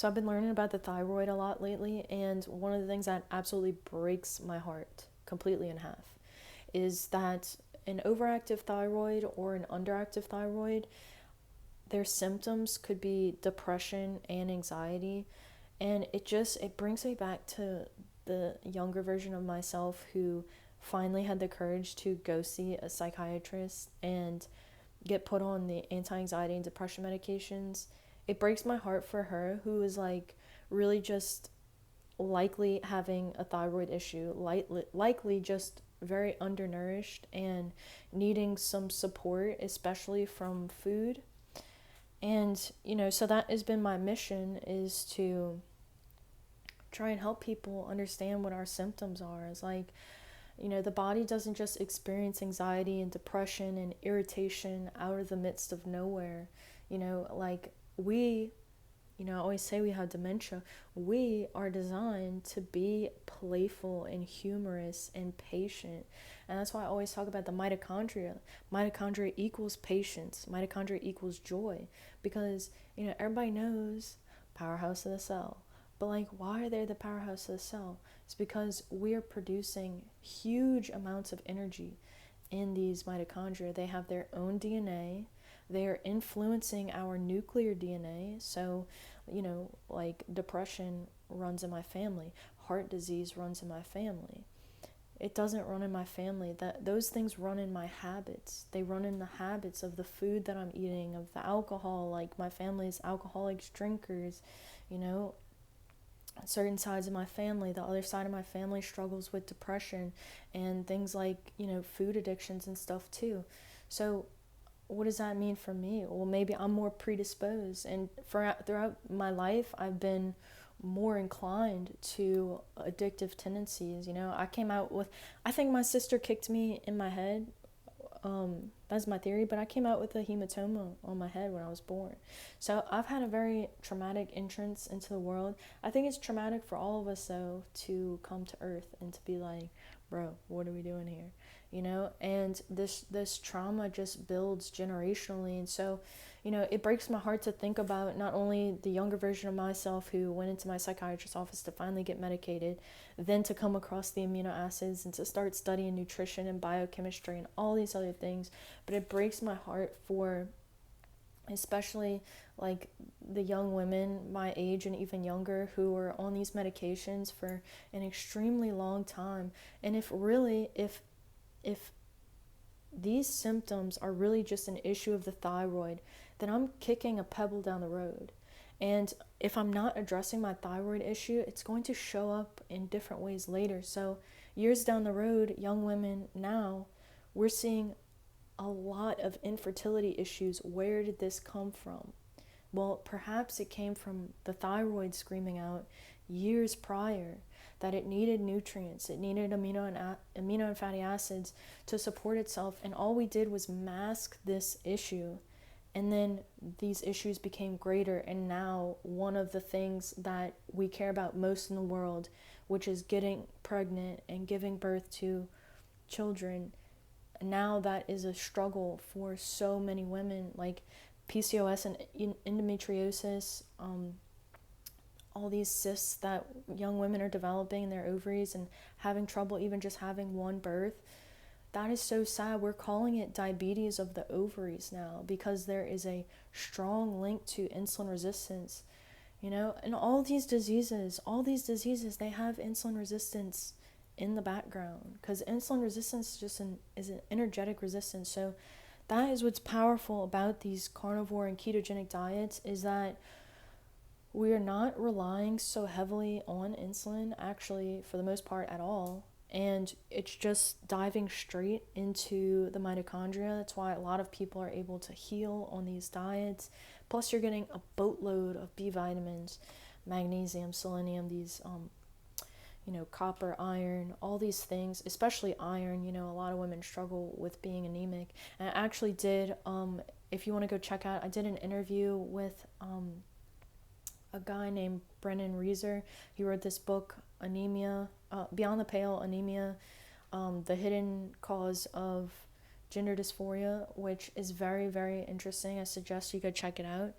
So I've been learning about the thyroid a lot lately, and one of the things that absolutely breaks my heart completely in half is that an overactive thyroid or an underactive thyroid, their symptoms could be depression and anxiety, and it brings me back to the younger version of myself who finally had the courage to go see a psychiatrist and get put on the anti-anxiety and depression medications. It breaks my heart for her, who is like really just likely having a thyroid issue, likely just very undernourished and needing some support, especially from food. And so that has been my mission, is to try and help people understand what our symptoms are. It's like, the body doesn't just experience anxiety and depression and irritation out of the midst of nowhere. Like we, I always say we have dementia. We are designed to be playful and humorous and patient. And that's why I always talk about the mitochondria. Mitochondria equals patience, mitochondria equals joy. Because, everybody knows powerhouse of the cell. But like, why are they the powerhouse of the cell? It's because we are producing huge amounts of energy in these mitochondria. They have their own DNA. They are influencing our nuclear DNA. So, like depression runs in my family, heart disease runs in my family. It doesn't run in my family. That those things run in my habits. They run in the habits of the food that I'm eating, of the alcohol. Like my family is alcoholics, drinkers, you know, certain sides of my family. The other side of my family struggles with depression and things like, food addictions and stuff too. So what does that mean for me? Well, maybe I'm more predisposed, and throughout my life I've been more inclined to addictive tendencies. I think my sister kicked me in my head. That's my theory, but I came out with a hematoma on my head when I was born. So I've had a very traumatic entrance into the world. I think it's traumatic for all of us, though, to come to Earth and to be like, bro, what are we doing here? And this trauma just builds generationally. And so, it breaks my heart to think about not only the younger version of myself who went into my psychiatrist's office to finally get medicated, then to come across the amino acids and to start studying nutrition and biochemistry and all these other things. But it breaks my heart for especially like the young women my age and even younger who are on these medications for an extremely long time. And if these symptoms are really just an issue of the thyroid, then I'm kicking a pebble down the road. And if I'm not addressing my thyroid issue, it's going to show up in different ways later. So, years down the road, young women now, we're seeing a lot of infertility issues. Where did this come from? Well, perhaps it came from the thyroid screaming out years prior that it needed nutrients, it needed amino and fatty acids to support itself, and all we did was mask this issue. And then these issues became greater, and now one of the things that we care about most in the world, which is getting pregnant and giving birth to children, now that is a struggle for so many women. Like PCOS and endometriosis, all these cysts that young women are developing in their ovaries and having trouble even just having one birth. That is so sad. We're calling it diabetes of the ovaries now because there is a strong link to insulin resistance. And all these diseases, they have insulin resistance in the background, because insulin resistance is an energetic resistance. So that is what's powerful about these carnivore and ketogenic diets, is that we are not relying so heavily on insulin, actually, for the most part, at all. And it's just diving straight into the mitochondria. That's why a lot of people are able to heal on these diets. Plus, you're getting a boatload of B vitamins, magnesium, selenium, these copper, iron, all these things, especially iron. A lot of women struggle with being anemic. And I actually did, if you want to go check out, I did an interview with a guy named Brennan Reeser. He wrote this book, Anemia, Beyond the Pale, Anemia, the Hidden Cause of Gender Dysphoria, which is very, very interesting. I suggest you go check it out.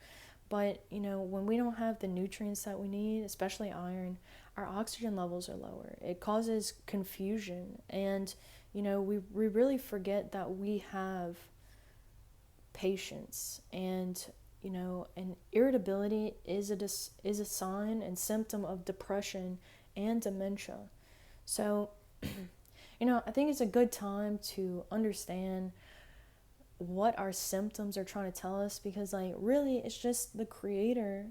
But, when we don't have the nutrients that we need, especially iron, our oxygen levels are lower. It causes confusion. And, we really forget that we have patience. And irritability is a sign and symptom of depression and dementia. So, I think it's a good time to understand what our symptoms are trying to tell us, because like really it's just the creator,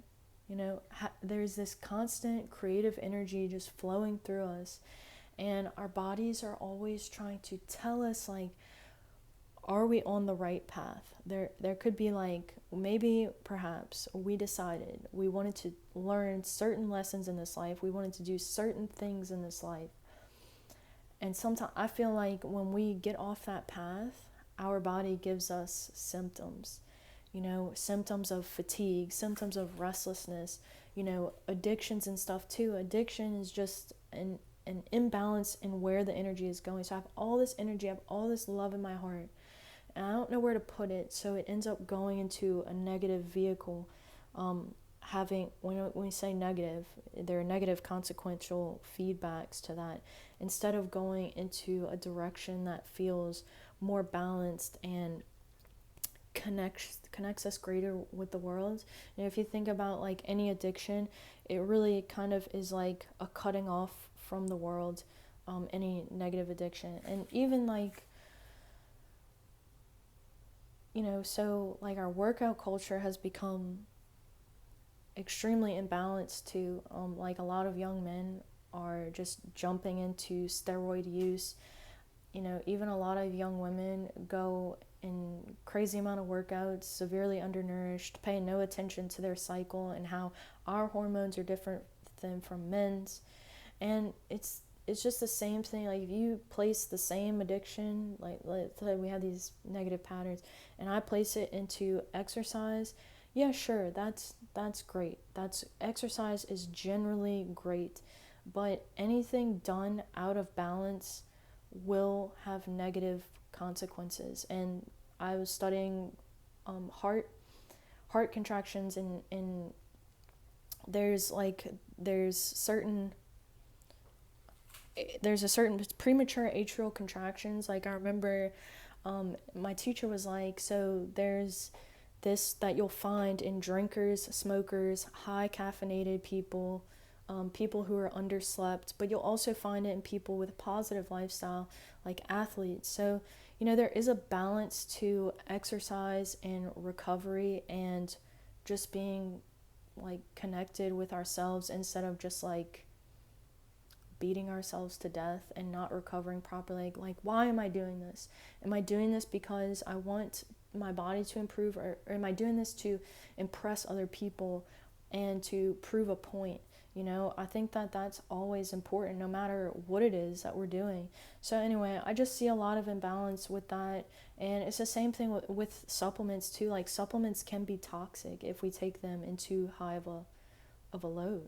there's this constant creative energy just flowing through us, and our bodies are always trying to tell us like, are we on the right path? There could be like, maybe perhaps we decided we wanted to learn certain lessons in this life, we wanted to do certain things in this life, and sometimes I feel like when we get off that path, our body gives us symptoms, symptoms of fatigue, symptoms of restlessness, addictions and stuff too. Addiction is just an imbalance in where the energy is going. So I have all this energy, I have all this love in my heart, and I don't know where to put it, so it ends up going into a negative vehicle. When we say negative, there are negative consequential feedbacks to that, instead of going into a direction that feels more balanced and connects us greater with the world. And if you think about like any addiction, it really kind of is like a cutting off from the world, any negative addiction. And even like, so like our workout culture has become extremely imbalanced too. Like a lot of young men are just jumping into steroid use. Even a lot of young women go in crazy amount of workouts, severely undernourished, paying no attention to their cycle and how our hormones are different than from men's. And it's just the same thing. Like if you place the same addiction, like let's say we have these negative patterns, and I place it into exercise, yeah, sure, that's great. That's exercise is generally great, but anything done out of balance will have negative consequences. And I was studying heart contractions, and there's a certain premature atrial contractions. Like I remember my teacher was like, so there's this that you'll find in drinkers, smokers, high caffeinated people, people who are underslept, but you'll also find it in people with a positive lifestyle, like athletes. So, there is a balance to exercise and recovery, and just being like connected with ourselves, instead of just like beating ourselves to death and not recovering properly. Like, why am I doing this? Am I doing this because I want my body to improve, or am I doing this to impress other people and to prove a point? I think that that's always important, no matter what it is that we're doing. So anyway, I just see a lot of imbalance with that. And it's the same thing with supplements too. Like supplements can be toxic if we take them in too high of a load,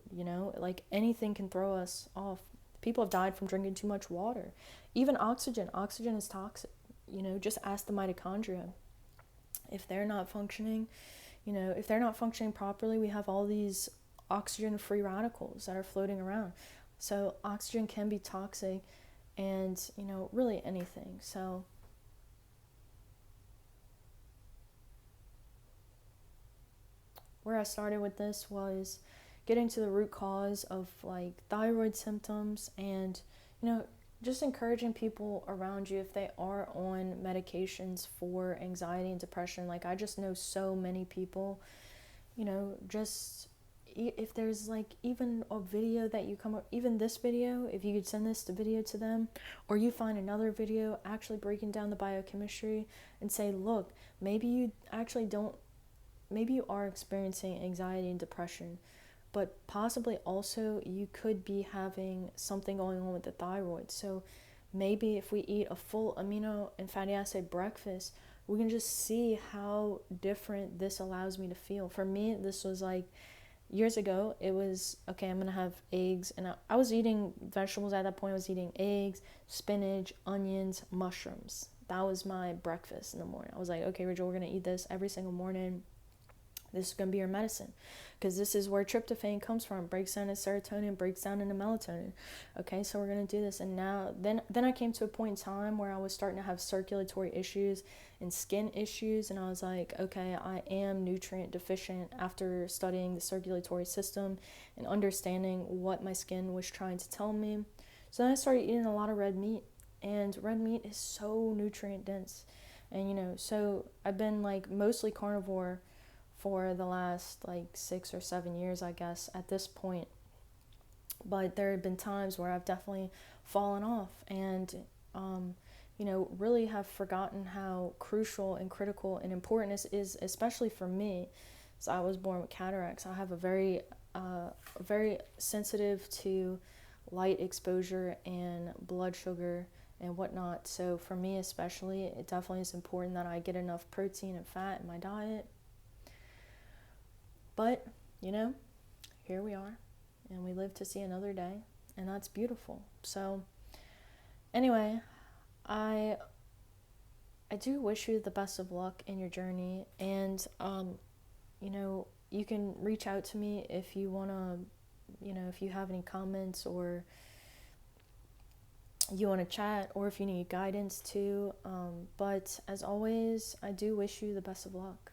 like anything can throw us off. People have died from drinking too much water. Even oxygen is toxic. Just ask the mitochondria. If they're not functioning, properly, we have all these oxygen-free radicals that are floating around. So oxygen can be toxic, and, really anything. So where I started with this was getting to the root cause of like thyroid symptoms, and, just encouraging people around you if they are on medications for anxiety and depression. Like I just know so many people, just if there's like even a video that you come up, even this video, if you could send this video to them, or you find another video actually breaking down the biochemistry and say, look, maybe you are experiencing anxiety and depression, but possibly also you could be having something going on with the thyroid. So maybe if we eat a full amino and fatty acid breakfast, we can just see how different this allows me to feel. For me, this was like years ago, it was, okay, I'm going to have eggs. And I was eating vegetables at that point. I was eating eggs, spinach, onions, mushrooms. That was my breakfast in the morning. I was like, okay, Rachel, we're going to eat this every single morning. This is going to be your medicine, because this is where tryptophan comes from. It breaks down into serotonin, breaks down into melatonin. Okay, so we're going to do this. And now, then I came to a point in time where I was starting to have circulatory issues and skin issues. And I was like, okay, I am nutrient deficient after studying the circulatory system and understanding what my skin was trying to tell me. So then I started eating a lot of red meat. And red meat is so nutrient dense. And, so I've been like mostly carnivore for the last like 6 or 7 years, I guess, at this point. But there have been times where I've definitely fallen off and, really have forgotten how crucial and critical and important this is, especially for me. So I was born with cataracts. I have a very sensitive to light exposure and blood sugar and whatnot. So for me especially, it definitely is important that I get enough protein and fat in my diet. But, here we are, and we live to see another day, and that's beautiful. So, anyway, I do wish you the best of luck in your journey, and, you can reach out to me if you want to, if you have any comments or you want to chat, or if you need guidance too. But as always, I do wish you the best of luck.